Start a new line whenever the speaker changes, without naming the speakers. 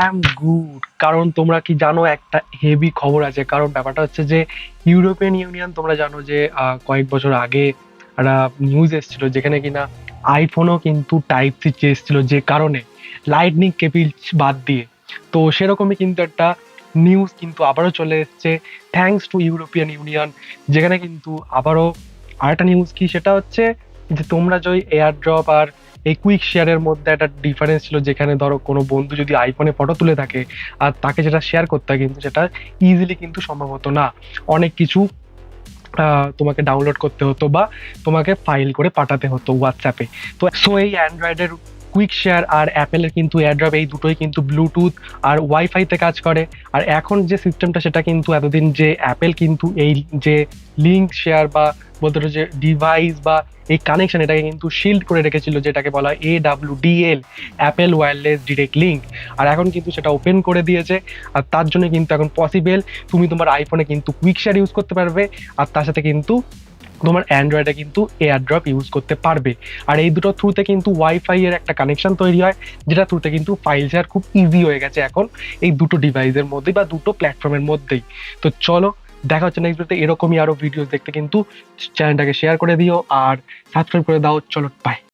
অ্যাম good, কারণ তোমরা কি জানো একটা হেভি খবর আছে। কারণ ব্যাপারটা হচ্ছে যে ইউরোপিয়ান ইউনিয়ন, তোমরা জানো যে কয়েক বছর আগে একটা নিউজ এসেছিল যেখানে কিনা আইফোনও কিন্তু টাইপ সি চেয়েছিল, যে কারণে লাইটনিং কেবল বাদ দিয়ে। তো সেরকমই কিন্তু একটা নিউজ কিন্তু আবারও চলে এসেছে, থ্যাঙ্কস টু ইউরোপিয়ান ইউনিয়ন। যেখানে কিন্তু আবারও আরেকটা নিউজ কি, সেটা হচ্ছে যে তোমরা যে এয়ার ড্রপ আর এই কুইক শেয়ারের মধ্যে একটা ডিফারেন্স ছিল, যেখানে ধরো কোনো বন্ধু যদি আইফোনে ফটো তুলে থাকে আর তাকে যেটা শেয়ার করতে হয়, কিন্তু সেটা ইজিলি কিন্তু সম্ভব হতো না। অনেক কিছু তোমাকে ডাউনলোড করতে হতো বা তোমাকে ফাইল করে পাঠাতে হতো হোয়াটসঅ্যাপে। তো এই অ্যান্ড্রয়েডের কুইক শেয়ার আর অ্যাপেলের কিন্তু এয়ারড্রপ, এই দুটোই কিন্তু ব্লুটুথ আর ওয়াইফাইতে কাজ করে। আর এখন যে সিস্টেমটা, সেটা কিন্তু এতদিন যে অ্যাপেল কিন্তু এই যে লিঙ্ক শেয়ার বা বলতে পারো যে ডিভাইস বা এই কানেকশন, এটাকে কিন্তু শিল্ড করে রেখেছিল, যেটাকে বলা হয় AWDL, Apple wireless direct link. আর এখন কিন্তু সেটা ওপেন করে দিয়েছে। আর তার জন্য কিন্তু এখন পসিবল, তুমি তোমার আইফোনে কিন্তু কুইক শেয়ার ইউজ করতে পারবে, আর তার সাথে কিন্তু তোমার অ্যান্ড্রয়েডে কিন্তু এয়ারড্রপ ইউজ করতে পারবে। আর এই দুটো থ্রুতে কিন্তু ওয়াইফাই এর একটা কানেকশন তৈরি হয়, যেটা থ্রুতে কিন্তু ফাইল শেয়ার খুব ইজি হয়ে গেছে এখন এই দুটো ডিভাইসের মধ্যেই বা দুটো প্ল্যাটফর্মের মধ্যেই। তো চলো, দেখা হচ্ছে নেক্সট ভিডিওতে। এরকমই আরো ভিডিও দেখতে কিন্তু চ্যানেলটাকে শেয়ার করে দিও আর সাবস্ক্রাইব করে দাও। চলো, বাই।